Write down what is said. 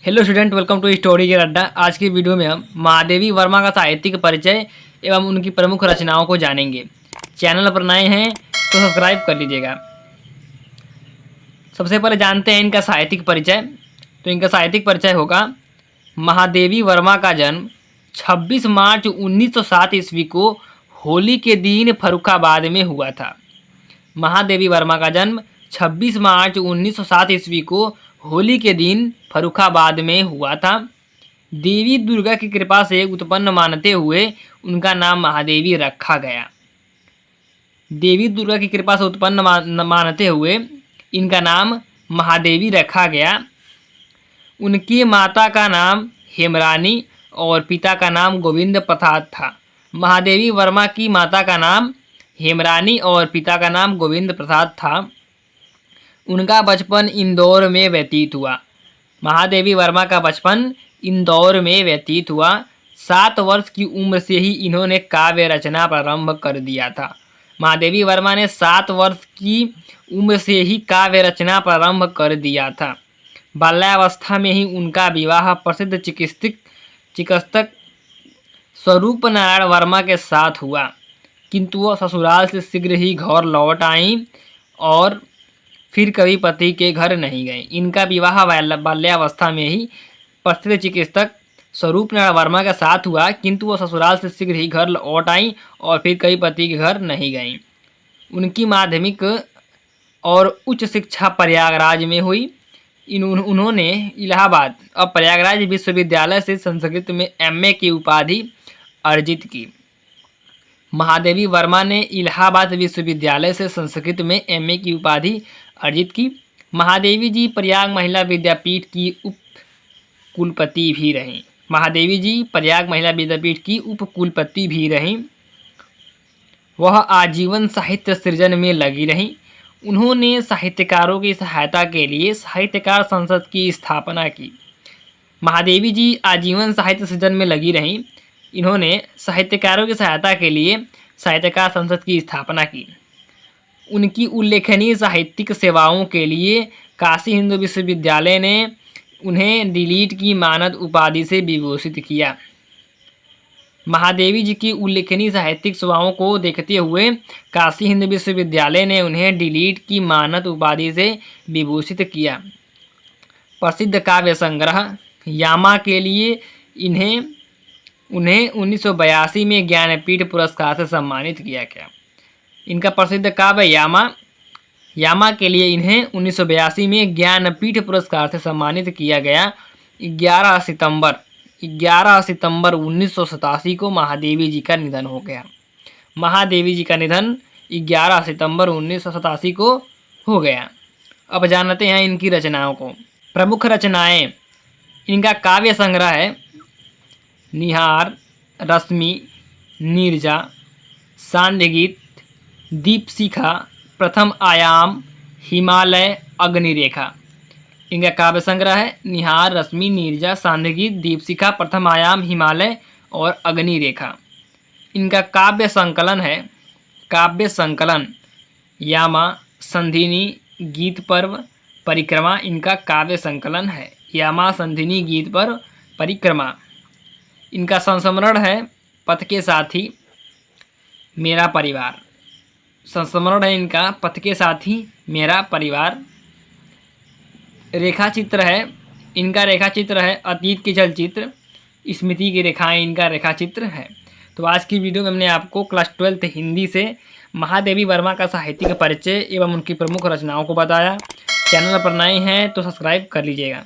Hello student, welcome to story के अड्डा। आज की वीडियो में हम महादेवी वर्मा का साहित्यिक परिचय एवं उनकी प्रमुख रचनाओं को जानेंगे। चैनल पर नए हैं तो सब्सक्राइब कर लीजिएगा। सबसे पहले जानते हैं इनका साहित्यिक परिचय। तो इनका साहित्यिक परिचय होगा, महादेवी वर्मा का जन्म 26 मार्च 1907 ईस्वी को होली के दिन फर्रुखाबाद में हुआ था। महादेवी वर्मा का जन्म 26 मार्च 1907 ईस्वी को होली के दिन फर्रुखाबाद में हुआ था। देवी दुर्गा की कृपा से उत्पन्न मानते हुए उनका नाम महादेवी रखा गया। देवी दुर्गा की कृपा से उत्पन्न मानते हुए इनका नाम महादेवी रखा गया। उनकी माता का नाम हेमरानी और पिता का नाम गोविंद प्रसाद था। महादेवी वर्मा की माता का नाम हेमरानी और पिता का नाम गोविंद प्रसाद था। उनका बचपन इंदौर में व्यतीत हुआ। महादेवी वर्मा का बचपन इंदौर में व्यतीत हुआ। 7 वर्ष की उम्र से ही इन्होंने काव्य रचना प्रारंभ कर दिया था। महादेवी वर्मा ने 7 वर्ष की उम्र से ही काव्य रचना प्रारंभ कर दिया था। बाल्यावस्था में ही उनका विवाह प्रसिद्ध चिकित्सक स्वरूप नारायण वर्मा के साथ हुआ, किंतु वह ससुराल से शीघ्र ही घर लौट आईं और फिर कभी पति के घर नहीं गए। इनका विवाह बाल्यावस्था में ही प्रसिद्ध चिकित्सक स्वरूप नारायण वर्मा के साथ हुआ, किंतु वह ससुराल से शीघ्र ही घर लौट आईं और फिर कभी पति के घर नहीं गईं। उनकी माध्यमिक और उच्च शिक्षा प्रयागराज में हुई। उन्होंने इलाहाबाद और प्रयागराज विश्वविद्यालय से संस्कृत में MA की उपाधि अर्जित की। महादेवी वर्मा ने इलाहाबाद विश्वविद्यालय से संस्कृत में MA की उपाधि अर्जित की। महादेवी जी प्रयाग महिला विद्यापीठ की उप कुलपति भी रहीं। महादेवी जी प्रयाग महिला विद्यापीठ की उप कुलपति भी रहीं। वह आजीवन साहित्य सृजन में लगी रहीं। उन्होंने साहित्यकारों की सहायता के लिए साहित्यकार संसद की स्थापना की। महादेवी जी आजीवन साहित्य सृजन में लगी रहीं। इन्होंने साहित्यकारों की सहायता के लिए साहित्यकार संसद की स्थापना की। उनकी उल्लेखनीय साहित्यिक सेवाओं के लिए काशी हिंदू विश्वविद्यालय ने उन्हें डिलीट की मानद उपाधि से विभूषित किया। महादेवी जी की उल्लेखनीय साहित्यिक सेवाओं को देखते हुए काशी हिंदू विश्वविद्यालय ने उन्हें डिलीट की मानद उपाधि से विभूषित किया। प्रसिद्ध काव्य संग्रह यामा के लिए उन्हें 1982 में ज्ञानपीठ पुरस्कार से सम्मानित किया गया। इनका प्रसिद्ध काव्य यामा के लिए इन्हें 1982 में ज्ञानपीठ पुरस्कार से सम्मानित किया गया। 11 सितंबर 1987 को महादेवी जी का निधन हो गया। महादेवी जी का निधन 11 सितंबर 1987 को हो गया। अब जानते हैं इनकी रचनाओं को। प्रमुख रचनाएं, इनका काव्य संग्रह है निहार, रश्मि, नीरजा, सांध्यगीत, दीपशिखा, प्रथम आयाम, हिमालय, अग्निरेखा। इनका काव्य संग्रह है निहार, रश्मि, नीरजा, सांध्यगीत, दीपशिखा, प्रथम आयाम, हिमालय और अग्निरेखा। इनका काव्य संकलन यामा, संधिनी, गीत पर्व, परिक्रमा। इनका काव्य संकलन है यामा, संधिनी, गीत पर्व, परिक्रमा। इनका संस्मरण है पथ के साथी, मेरा परिवार। संस्मरण है इनका पथ के साथी, मेरा परिवार। रेखाचित्र है इनका, रेखाचित्र है अतीत के चलचित्र, स्मृति की रेखाएं। इनका रेखाचित्र है। तो आज की वीडियो में हमने आपको क्लास 12 हिंदी से महादेवी वर्मा का साहित्यिक परिचय एवं उनकी प्रमुख रचनाओं को बताया। चैनल पर नए हैं तो सब्सक्राइब कर लीजिएगा।